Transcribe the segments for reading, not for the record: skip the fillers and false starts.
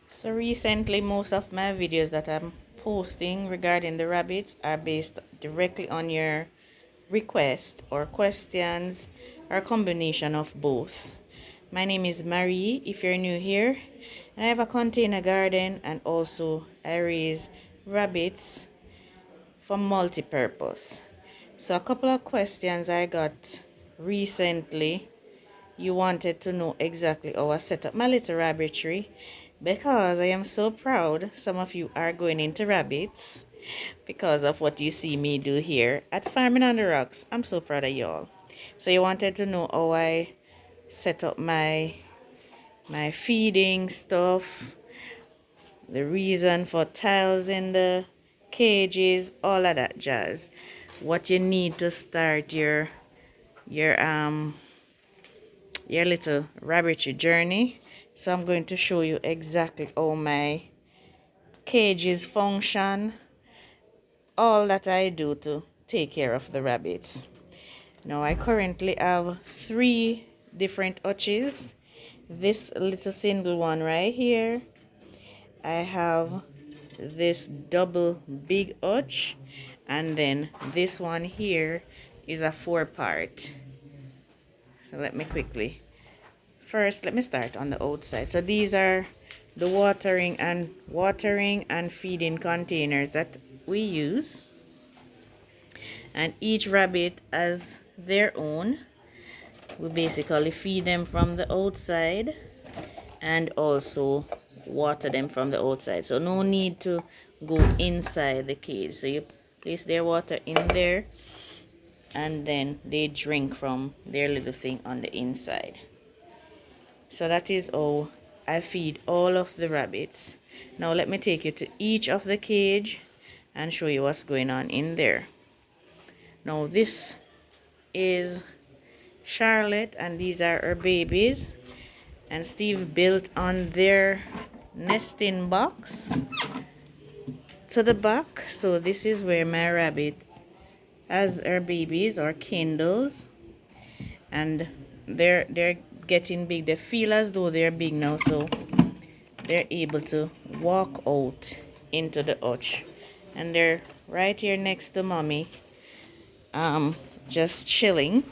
So recently, most of my videos that I'm posting regarding the rabbits are based directly on your request or questions or a combination of both. My name is Marie if you're new here, and I have a container garden, and also I raise rabbits for multi-purpose. So a couple of questions I got recently. You wanted to know exactly how I set up my little rabbitry, because I am so proud some of you are going into rabbits because of what you see me do here at Farming on the Rocks. I'm so proud of y'all. So you wanted to know how I set up my feeding stuff, the reason for tiles in the cages, all of that jazz. What you need to start your your little rabbitry journey. So I'm going to show you exactly how my cages function, all that I do to take care of the rabbits. Now I currently have 3 different hutches. This little single one right here. I have this double big hutch, and then this one here is a 4-part. So let me quickly first, let me start on the outside. So these are the watering and feeding containers that we use, and each rabbit has their own. We basically feed them from the outside and also water them from the outside, so no need to go inside the cage. So you place their water in there, and then they drink from their little thing on the inside. So that is how I feed all of the rabbits. Now let me take you to each of the cage and show you what's going on in there. Now this is Charlotte, and these are her babies. And Steve built on their nesting box to the back. So this is where my rabbit has her babies or kindles, and they're getting big. They feel as though they're big now, so they're able to walk out into the hutch, and they're right here next to mommy, just chilling,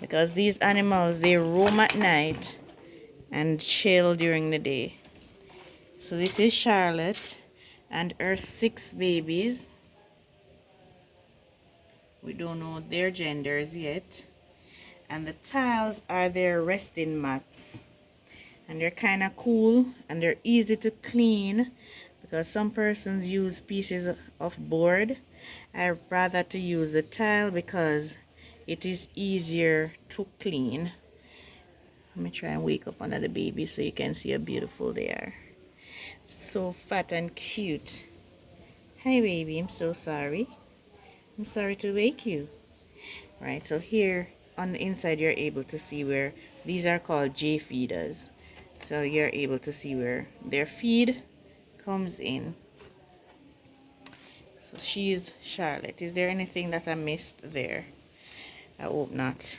because these animals, they roam at night and chill during the day. So this is Charlotte and her 6 babies. We don't know their genders yet. And the tiles are their resting mats, and they're kind of cool and they're easy to clean, because some persons use pieces of board. I rather to use the tile because it is easier to clean. Let me try and wake up one of the babies so you can see how beautiful they are. So fat and cute. Hi baby, I'm so sorry. I'm sorry to wake you. Right, so here on the inside you're able to see where these are called J feeders. So you're able to see where their feed comes in. So she's Charlotte. Is there anything that I missed there? I hope not.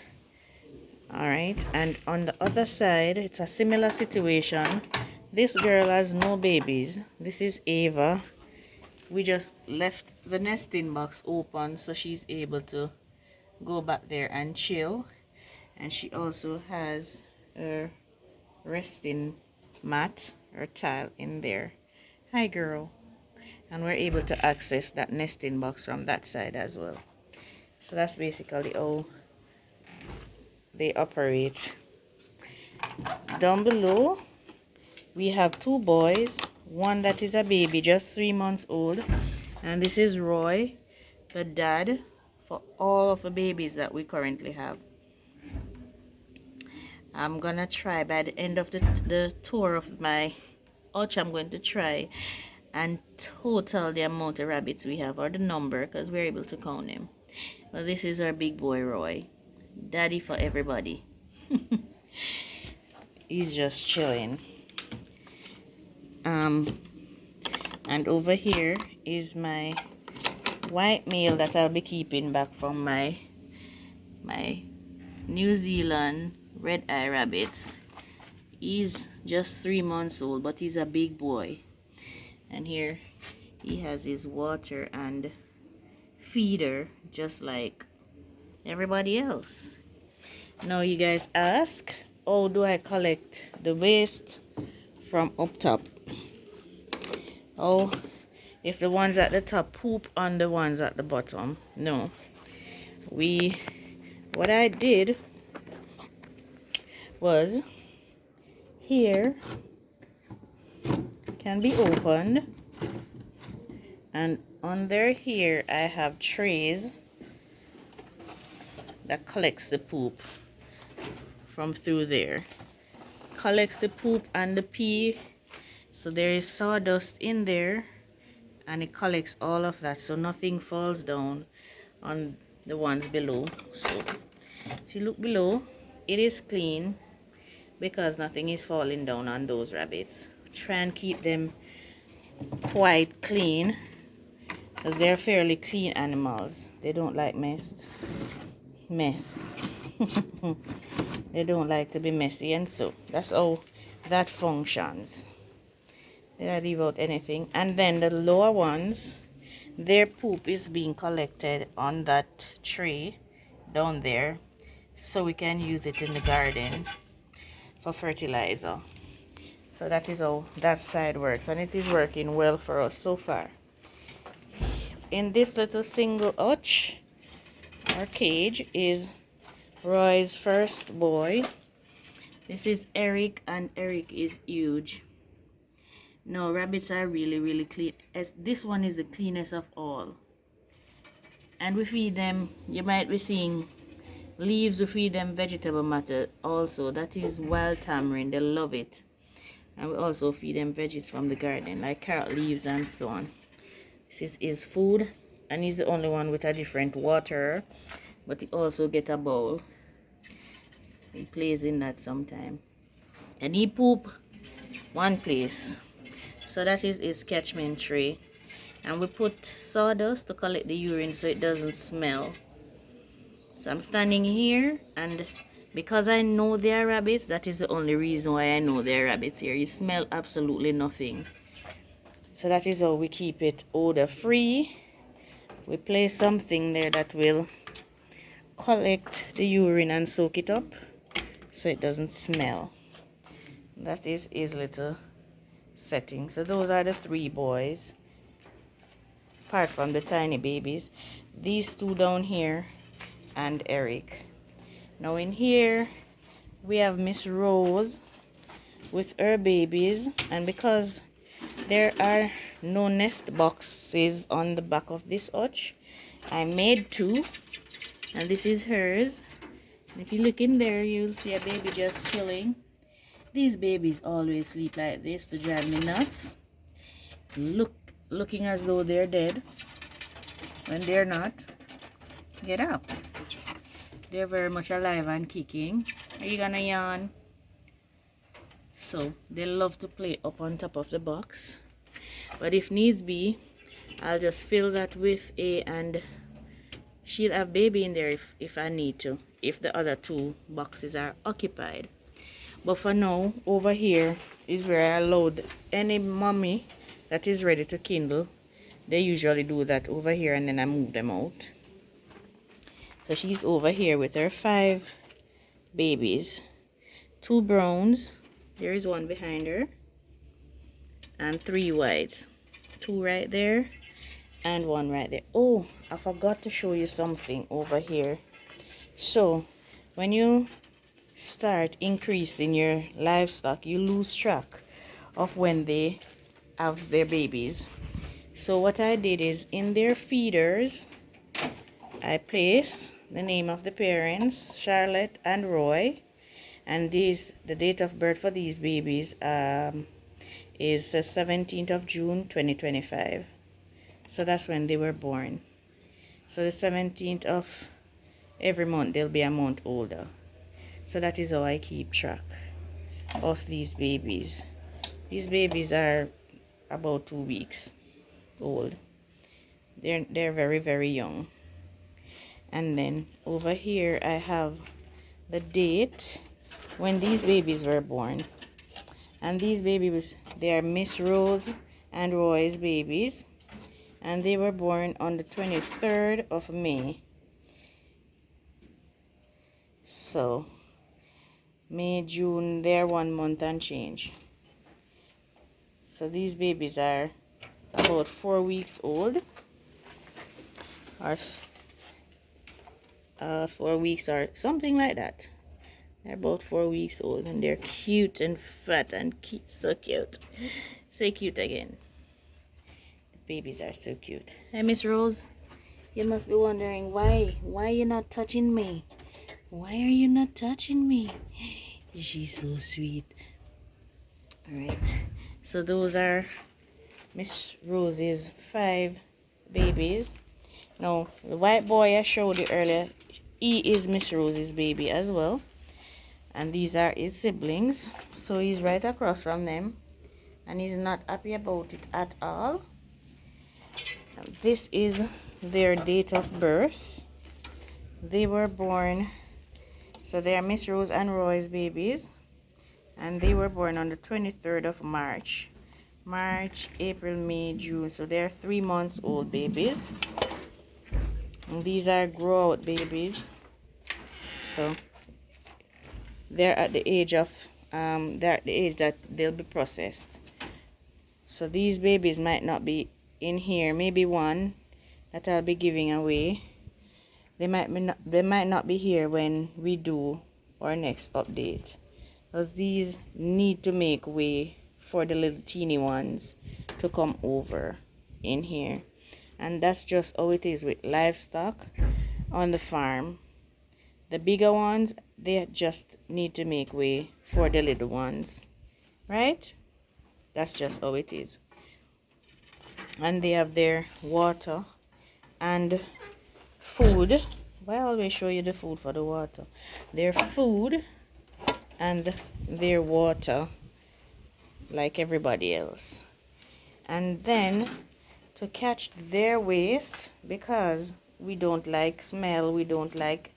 Alright, and on the other side it's a similar situation. This girl has no babies. This is Ava. We just left the nesting box open so she's able to go back there and chill. And she also has her resting mat or tile in there. Hi girl. And we're able to access that nesting box from that side as well. So that's basically how they operate. Down below we have 2 boys, one that is a baby, just 3 months old, and this is Roy, the dad for all of the babies that we currently have. I'm gonna try by the end of the tour of my hutch, I'm going to try and total the amount of rabbits we have, or the number, because we're able to count them. Well, this is our big boy Roy, daddy for everybody. He's just chilling. And over here is my white male that I'll be keeping back from my New Zealand red eye rabbits. He's just 3 months old, but he's a big boy. And here he has his water and feeder just like everybody else. Now you guys ask, how do I collect the waste from up top? Oh, if the ones at the top poop on the ones at the bottom? No. What I did was, here can be opened, and under here I have trays that collects the poop from through there. Collects the poop and the pee. So there is sawdust in there, and it collects all of that, so nothing falls down on the ones below. So if you look below, it is clean because nothing is falling down on those rabbits. Try and keep them quite clean because they're fairly clean animals. They don't like mess. They don't like to be messy, and so that's how that functions. Did I leave out anything? And then the lower ones, their poop is being collected on that tray down there, so we can use it in the garden for fertilizer. So that is how that side works, and it is working well for us so far. In this little single hutch or cage is Roy's first boy. This is Eric, and Eric is huge. No, rabbits are really clean. This one is the cleanest of all. And we feed them, you might be seeing leaves. We feed them vegetable matter also. That is wild tamarind. They love it. And we also feed them veggies from the garden, like carrot leaves and so on. This is his food, and he's the only one with a different water, but he also get a bowl. He plays in that sometime. And he poop one place. So that is his catchment tray. And we put sawdust to collect the urine so it doesn't smell. So I'm standing here, and because I know they are rabbits, that is the only reason why I know they are rabbits here. You smell absolutely nothing. So that is how we keep it odor free. We place something there that will collect the urine and soak it up so it doesn't smell. That is his little setting. So those are the 3 boys, apart from the tiny babies. These 2 down here and Eric. Now in here we have Miss Rose with her babies, and because there are no nest boxes on the back of this hutch, I made 2, and this is hers. And if you look in there, you'll see a baby just chilling. These babies always sleep like this to drive me nuts. Looking as though they're dead when they're not. Get up. They're very much alive and kicking. Are you gonna yawn? So they love to play up on top of the box, but if needs be, I'll just fill that with and she'll have baby in there if I need to, if the other 2 boxes are occupied. But for now, over here is where I load any mommy that is ready to kindle. They usually do that over here, and then I move them out. So she's over here with her 5 babies. 2 browns. There is 1 behind her. And 3 whites. 2 right there and 1 right there. Oh, I forgot to show you something over here. So when you start increasing your livestock, you lose track of when they have their babies. So what I did is, in their feeders, I place the name of the parents, Charlotte and Roy, and the date of birth for these babies is the 17th of June 2025. So that's when they were born. So the 17th of every month they'll be a month older. So that is how I keep track of these babies. These babies are about 2 weeks old. They're very young. And then over here I have the date when these babies were born. And these babies, they are Miss Rose and Roy's babies, and they were born on the 23rd of May. So May, June, they're 1 month and change. So these babies are about 4 weeks old, or 4 weeks or something like that. They're about 4 weeks old, and they're cute and fat and so cute. So cute again. The babies are so cute. Hey, Miss Rose, you must be wondering why you're not touching me. Why are you not touching me? She's so sweet. All right. So those are Miss Rose's 5 babies. Now, the white boy I showed you earlier, he is Miss Rose's baby as well. And these are his siblings. So he's right across from them. And he's not happy about it at all. And this is their date of birth. They were born, so they are Miss Rose and Roy's babies. And they were born on the 23rd of March. March, April, May, June. So they're 3 months old babies. And these are grow out babies. So they're at the age of that they'll be processed. So these babies might not be in here. Maybe one that I'll be giving away. They might not be here when we do our next update, because these need to make way for the little teeny ones to come over in here. And that's just how it is with livestock on the farm. The bigger ones, they just need to make way for the little ones, right? That's just how it is. And they have their water and food. Well, I always show you the food for the water. Their food and their water, like everybody else. And then to catch their waste, because we don't like smell, we don't like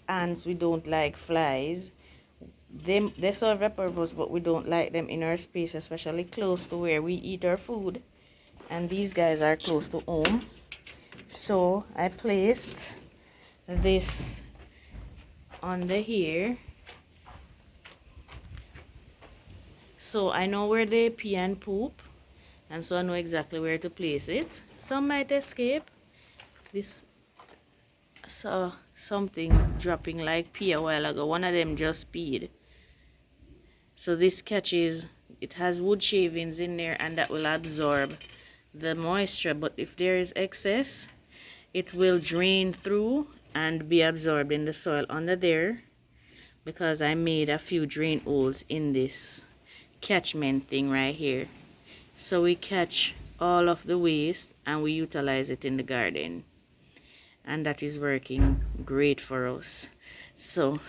ants, we don't like flies. They serve a purpose, but we don't like them in our space, especially close to where we eat our food. And these guys are close to home. So I placed this under here, so I know where they pee and poop, and so I know exactly where to place it. Some might escape. This saw something dropping like pee a while ago. One of them just peed. So this catches, it has wood shavings in there, and that will absorb the moisture. But if there is excess, it will drain through and be absorbed in the soil under there, because I made a few drain holes in this catchment thing right here. So we catch all of the waste and we utilize it in the garden, and that is working great for us. So,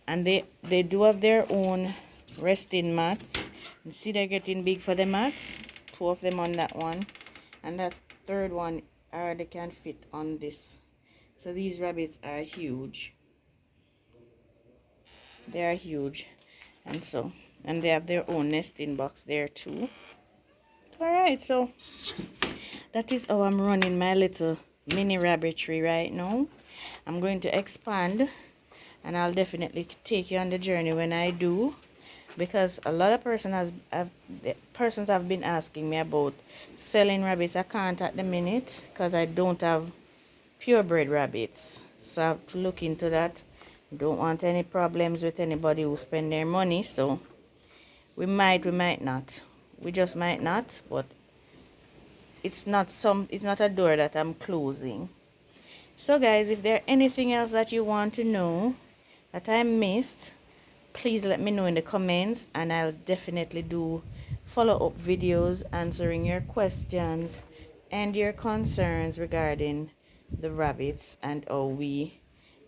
and they do have their own resting mats. You see, they're getting big for the mats. 2 of them on that one, and that third one they can fit on this. So these rabbits are huge. They are huge. And they have their own nesting box there too. Alright, so that is how I'm running my little mini rabbitry right now. I'm going to expand, and I'll definitely take you on the journey when I do, because a lot of persons have been asking me about selling rabbits. I can't at the minute because I don't have purebred rabbits, so I have to look into that. Don't want any problems with anybody who spend their money, so we might not, we just might not. But it's not a door that I'm closing. So guys, if there anything else that you want to know that I missed, please let me know in the comments, and I'll definitely do follow-up videos answering your questions and your concerns regarding the rabbits and how we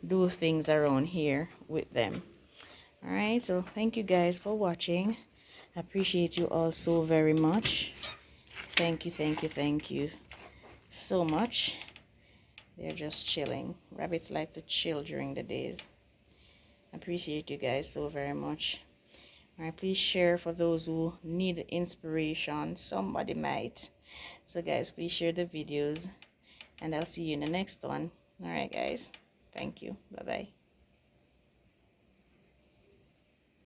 do things around here with them. Alright, so thank you guys for watching. I appreciate you all so very much. Thank you so much. They're just chilling. Rabbits like to chill during the days. I appreciate you guys so very much. All right, please share for those who need inspiration. Somebody might. So guys, please share the videos, and I'll see you in the next one. All right guys, thank you. Bye bye.